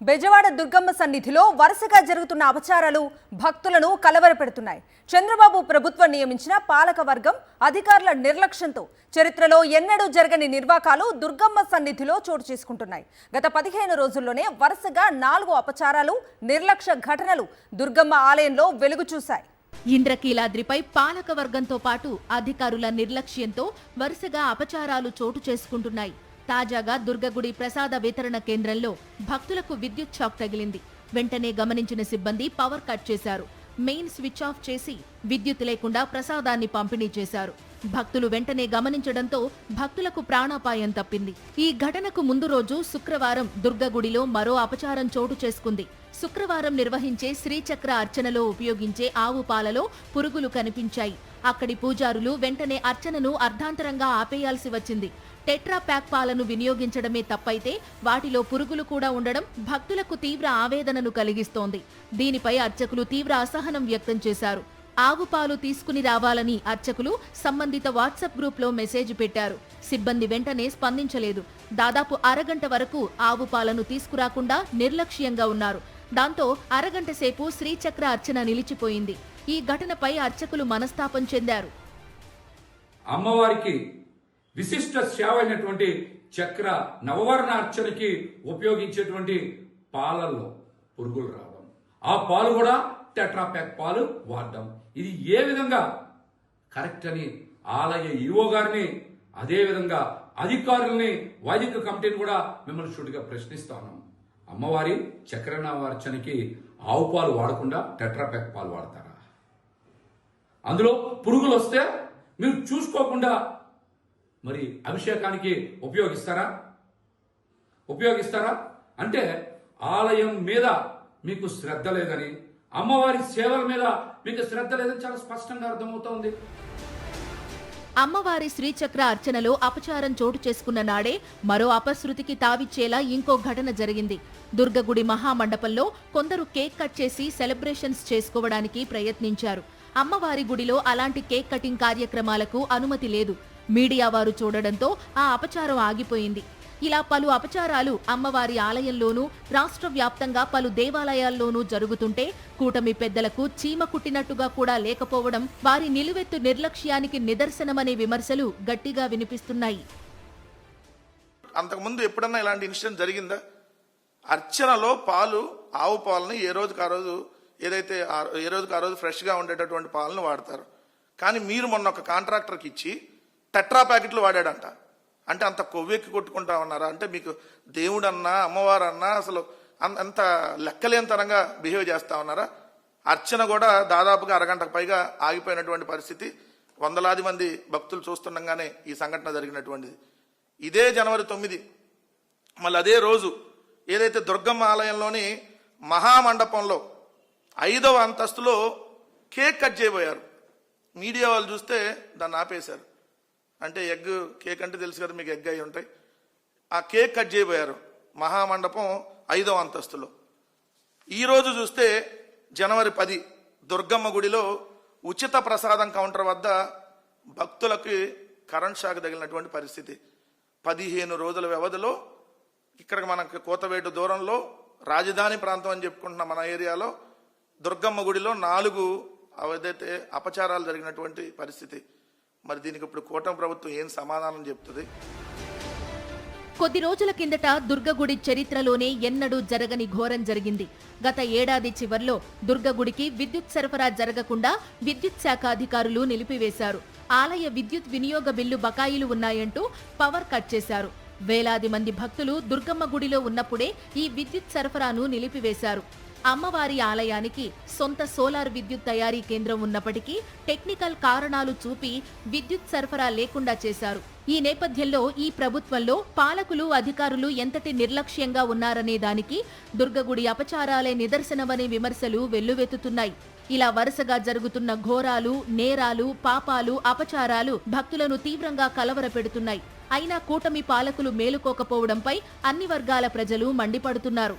బెజవాడ దుర్గమ్మ సన్నిధిలో వరుసగా జరుగుతున్న అపచారాలు భక్తులను కలవరపెడుతున్నాయి. చంద్రబాబు ప్రభుత్వం నియమించిన పాలక వర్గం అధికారుల నిర్లక్ష్యంతో చరిత్రలో ఎన్నడూ జరగని నిర్వాకాలు దుర్గమ్మ సన్నిధిలో చోటు చేసుకుంటున్నాయి. గత 15 రోజుల్లోనే వరుసగా 4 అపచారాలు, నిర్లక్ష్య ఘటనలు దుర్గమ్మ ఆలయంలో వెలుగు చూశాయి. ఇంద్రకీలాద్రిపై పాలక వర్గంతో పాటు అధికారుల నిర్లక్ష్యంతో వరుసగా అపచారాలు చోటు చేసుకుంటున్నాయి. తాజాగా దుర్గగుడి ప్రసాద వితరణ కేంద్రంలో భక్తులకు విద్యుత్ షాక్ తగిలింది. వెంటనే గమనించిన సిబ్బంది పవర్ కట్ చేశారు. మెయిన్ స్విచ్ ఆఫ్ చేసి విద్యుత్ లేకుండా ప్రసాదాన్ని పంపిణీ చేశారు. భక్తులు వెంటనే గమనించడంతో భక్తులకు ప్రాణాపాయం తప్పింది. ఈ ఘటనకు ముందు రోజు శుక్రవారం దుర్గగుడిలో మరో అపచారం చోటు చేసుకుంది. శుక్రవారం నిర్వహించే శ్రీచక్ర అర్చనలో ఉపయోగించే ఆవు పాలలో పురుగులు కనిపించాయి. అక్కడి పూజారులు వెంటనే అర్చనను అర్ధాంతరంగా ఆపేయాల్సి వచ్చింది. టెట్రా ప్యాక్ పాలను వినియోగించడమే తప్పైతే వాటిలో పురుగులు కూడా ఉండడం భక్తులకు తీవ్ర ఆవేదనను కలిగిస్తోంది. దీనిపై అర్చకులు తీవ్ర అసహనం వ్యక్తం చేశారు. ఆవు పాలు తీసుకుని రావాలని అర్చకులు సంబంధిత వాట్సాప్ గ్రూప్లో మెసేజ్ పెట్టారు. సిబ్బంది వెంటనే స్పందించలేదు. దాదాపు అరగంట వరకు ఆవు పాలను తీసుకురాకుండా నిర్లక్ష్యంగా ఉన్నారు. దాంతో అరగంట సేపు శ్రీచక్ర అర్చన నిలిచిపోయింది. ఈ ఘటనపై అర్చకులు మనస్తాపం చెందారు. అమ్మవారికి విశిష్ట సేవ అయినటువంటి చక్ర నవవర్ణ అర్చనకి ఉపయోగించేటువంటి పాలల్లో పురుగులు రావడం, ఆ పాలు కూడా టెట్రాప్యాక్ పాలు వాడడం, ఇది ఏ విధంగా కరెక్ట్ అని ఆలయ ఈవో గారిని, అదేవిధంగా అధికారుల్ని, వైదిక కమిటీని కూడా మిమ్మల్ని సూటిగా ప్రశ్నిస్తాను. అమ్మవారి చక్ర నవార్చనకి ఆవు పాలు వాడకుండా టెట్రాప్యాక్ పాలు వాడతారా? అందులో పురుగులు వస్తే మీరు చూసుకోకుండా మరి అభిషేకానికి ఉపయోగిస్తారా? అంటే ఆలయం మీద మీకు శ్రద్ధ లేదని, అమ్మవారి సేవల మీద మీకు శ్రద్ధ లేదని చాలా స్పష్టంగా అర్థమవుతోంది. అమ్మవారి శ్రీచక్ర అర్చనలో అపచారం చోటు చేసుకున్న నాడే మరో అపశృతికి తావిచ్చేలా ఇంకో ఘటన జరిగింది. దుర్గగుడి మహామండపంలో కొందరు కేక్ కట్ చేసి సెలబ్రేషన్స్ చేసుకోవడానికి ప్రయత్నించారు. అమ్మవారి గుడిలో అలాంటి కేక్ కటింగ్ కార్యక్రమాలకు అనుమతి లేదు. మీడియా వారు చూడడంతో ఆ అపచారం ఆగిపోయింది. ఇలా పలు అపచారాలు అమ్మవారి ఆలయంలోనూ, రాష్ట్ర వ్యాప్తంగా పలు దేవాలయాల్లోనూ జరుగుతుంటే కూటమి పెద్దలకు చీమ కుట్టినట్టుగా కూడా లేకపోవడం వారి నిలువెత్తు నిర్లక్ష్యానికి నిదర్శనమనే విమర్శలు గట్టిగా వినిపిస్తున్నాయి. అంతకుముందు ఎప్పుడన్నా ఇలాంటి ఇన్సిడెంట్ జరిగిందా? అర్చనలో పాలు, ఆవు పాలని ఏ రోజుకి ఆ రోజు ఫ్రెష్గా ఉండేటటువంటి పాలను వాడతారు. కానీ మీరు మొన్న ఒక కాంట్రాక్టర్కి ఇచ్చి టెట్రా ప్యాకెట్లు వాడాడంట. అంటే అంత కొవ్వెక్కి కొట్టుకుంటా ఉన్నారా? అంటే మీకు దేవుడన్నా అమ్మవారన్నా అసలు అంత లెక్కలేనితనంగా బిహేవ్ చేస్తా ఉన్నారా? అర్చన కూడా దాదాపుగా అరగంటకు పైగా ఆగిపోయినటువంటి పరిస్థితి. వందలాది మంది భక్తులు చూస్తుండగానే ఈ సంఘటన జరిగినటువంటిది. ఇదే జనవరి 9 మళ్ళీ అదే రోజు ఏదైతే దుర్గమ్మ ఆలయంలోని మహామండపంలో 5వ అంతస్తులో కేక్ కట్ చేయబోయారు. మీడియా వాళ్ళు చూస్తే దాన్ని ఆపేశారు. అంటే కేక్ అంటే తెలుసు కదా మీకు, ఎగ్ అయి ఉంటాయి. ఆ కేక్ కట్ చేయబోయారు మహామండపం 5వ అంతస్తులో. ఈరోజు చూస్తే జనవరి 10 దుర్గమ్మ గుడిలో ఉచిత ప్రసాదం కౌంటర్ వద్ద భక్తులకి కరెంట్ షాక్ తగిలినటువంటి పరిస్థితి. 15 రోజుల వ్యవధిలో ఇక్కడికి మనకి కోతవేటు దూరంలో రాజధాని ప్రాంతం అని చెప్పుకుంటున్న మన ఏరియాలో దుర్గమ్మ గుడిలో 4 ఏదైతే అపచారాలు జరిగినటువంటి పరిస్థితి. మరి దీనికి ఇప్పుడు కూటమి ప్రభుత్వం ఏం సమాధానం చెప్తుంది? కొద్ది రోజుల కిందట దుర్గగుడి చరిత్రలోనే ఎన్నడూ జరగని ఘోరం జరిగింది. గత ఏడాది చివర్లో దుర్గగుడికి విద్యుత్ సరఫరా జరగకుండా విద్యుత్ శాఖ అధికారులు నిలిపివేశారు. ఆలయ విద్యుత్ వినియోగ బిల్లు బకాయిలు ఉన్నాయంటూ పవర్ కట్ చేశారు. వేలాది మంది భక్తులు దుర్గమ్మ గుడిలో ఉన్నప్పుడే ఈ విద్యుత్ సరఫరాను నిలిపివేశారు. అమ్మవారి ఆలయానికి సొంత సోలార్ విద్యుత్ తయారీ కేంద్రం ఉన్నప్పటికీ టెక్నికల్ కారణాలు చూపి విద్యుత్ సరఫరా లేకుండా చేశారు. ఈ నేపథ్యంలో ఈ ప్రభుత్వంలో పాలకులు, అధికారులు ఎంతటి నిర్లక్ష్యంగా ఉన్నారనే దానికి దుర్గగుడి అపచారాలే నిదర్శనమనే విమర్శలు వెల్లువెత్తుతున్నాయి. ఇలా వరుసగా జరుగుతున్న ఘోరాలు, నేరాలు, పాపాలు, అపచారాలు భక్తులను తీవ్రంగా కలవరపెడుతున్నాయి. అయినా కూటమి పాలకులు మేలుకోకపోవడంపై అన్ని వర్గాల ప్రజలు మండిపడుతున్నారు.